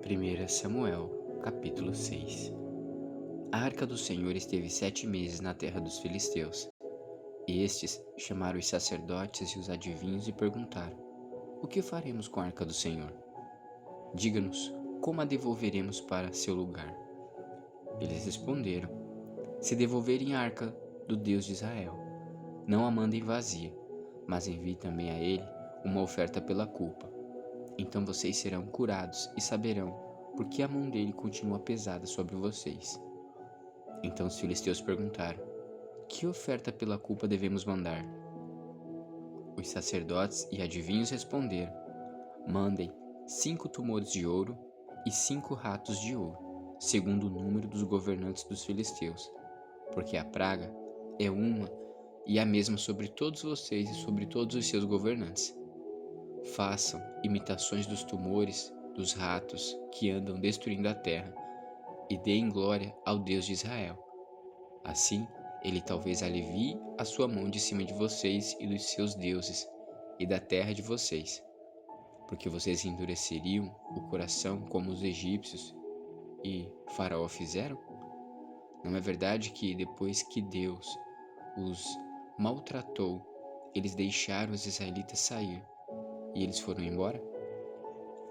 1 Samuel, capítulo 6. A arca do Senhor esteve 7 meses na terra dos filisteus. E estes chamaram os sacerdotes e os adivinhos e perguntaram: O que faremos com a arca do Senhor? Diga-nos, como a devolveremos para seu lugar? Eles responderam: Se devolverem a arca do Deus de Israel, não a mandem vazia, mas enviem também a ele uma oferta pela culpa. Então vocês serão curados e saberão por que a mão dele continua pesada sobre vocês. Então os filisteus perguntaram: Que oferta pela culpa devemos mandar? Os sacerdotes e adivinhos responderam: Mandem 5 tumores de ouro e 5 ratos de ouro, segundo o número dos governantes dos filisteus, porque a praga é uma e a mesma sobre todos vocês e sobre todos os seus governantes. Façam imitações dos tumores, dos ratos que andam destruindo a terra, e deem glória ao Deus de Israel. Assim, ele talvez alivie a sua mão de cima de vocês e dos seus deuses, e da terra de vocês, porque vocês endureceriam o coração como os egípcios e Faraó fizeram? Não é verdade que, depois que Deus os maltratou, eles deixaram os israelitas sair, e eles foram embora?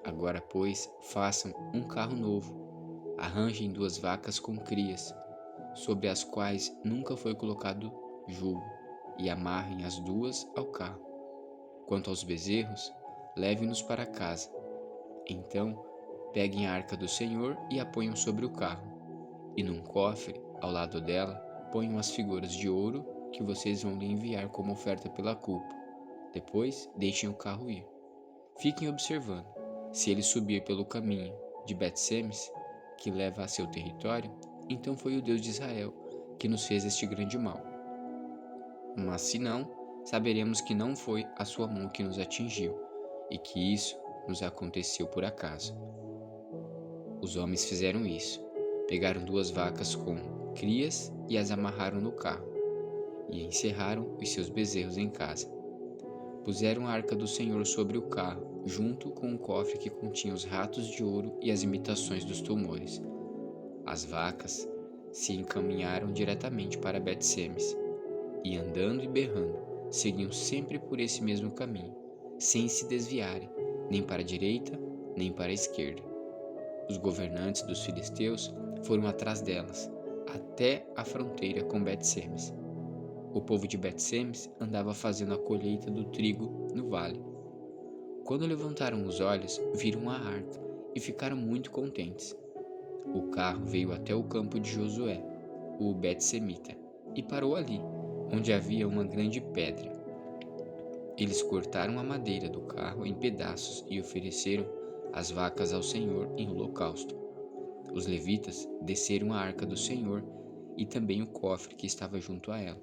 Agora, pois, façam um carro novo, arranjem 2 vacas com crias, sobre as quais nunca foi colocado jugo, e amarrem as 2 ao carro. Quanto aos bezerros, levem-nos para casa. Então, peguem a arca do Senhor e a ponham sobre o carro, e num cofre, ao lado dela, ponham as figuras de ouro que vocês vão lhe enviar como oferta pela culpa. Depois, deixem o carro ir. Fiquem observando. Se ele subir pelo caminho de Bet-Semes, que leva a seu território, então foi o Deus de Israel que nos fez este grande mal. Mas se não, saberemos que não foi a sua mão que nos atingiu, e que isso nos aconteceu por acaso. Os homens fizeram isso. Pegaram 2 vacas com crias e as amarraram no carro, e encerraram os seus bezerros em casa. Puseram a arca do Senhor sobre o carro, junto com o cofre que continha os ratos de ouro e as imitações dos tumores. As vacas se encaminharam diretamente para Bet-Semes, e andando e berrando, seguiam sempre por esse mesmo caminho, sem se desviarem, nem para a direita, nem para a esquerda. Os governantes dos filisteus foram atrás delas, até a fronteira com Bet-Semes. O povo de Bet-Semes andava fazendo a colheita do trigo no vale. Quando levantaram os olhos, viram a arca e ficaram muito contentes. O carro veio até o campo de Josué, o Bet-Semita, e parou ali, onde havia uma grande pedra. Eles cortaram a madeira do carro em pedaços e ofereceram as vacas ao Senhor em holocausto. Os levitas desceram a arca do Senhor e também o cofre que estava junto a ela,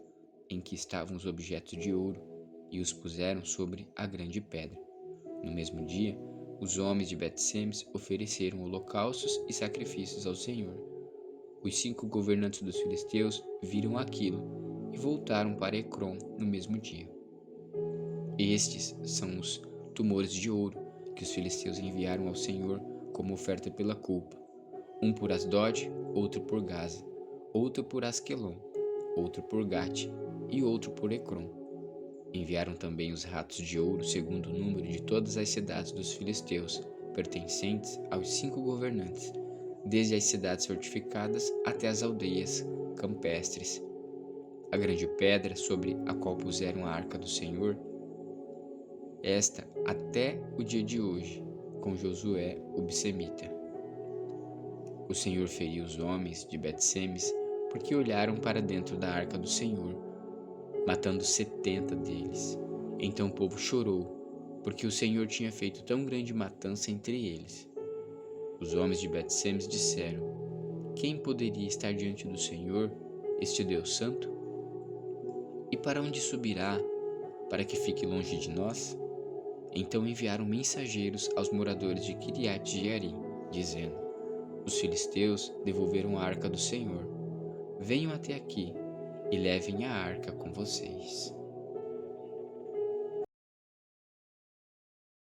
em que estavam os objetos de ouro, e os puseram sobre a grande pedra. No mesmo dia, os homens de Bet-Semes ofereceram holocaustos e sacrifícios ao Senhor. Os 5 governantes dos filisteus viram aquilo e voltaram para Ecrom no mesmo dia. Estes são os tumores de ouro que os filisteus enviaram ao Senhor como oferta pela culpa: um por Asdod, outro por Gaza, outro por Asquelon, outro por Gate e outro por Ecrom. Enviaram também os ratos de ouro segundo o número de todas as cidades dos filisteus, pertencentes aos 5 governantes, desde as cidades fortificadas até as aldeias campestres. A grande pedra sobre a qual puseram a arca do Senhor, esta até o dia de hoje, com Josué o Bissemita. O Senhor feriu os homens de Bet-Semes porque olharam para dentro da arca do Senhor, matando 70 deles. Então o povo chorou, porque o Senhor tinha feito tão grande matança entre eles. Os homens de Bet-Semes disseram: Quem poderia estar diante do Senhor, este Deus santo? E para onde subirá, para que fique longe de nós? Então enviaram mensageiros aos moradores de Quiriate-Jearim, dizendo: Os filisteus devolveram a arca do Senhor. Venham até aqui e levem a arca com vocês.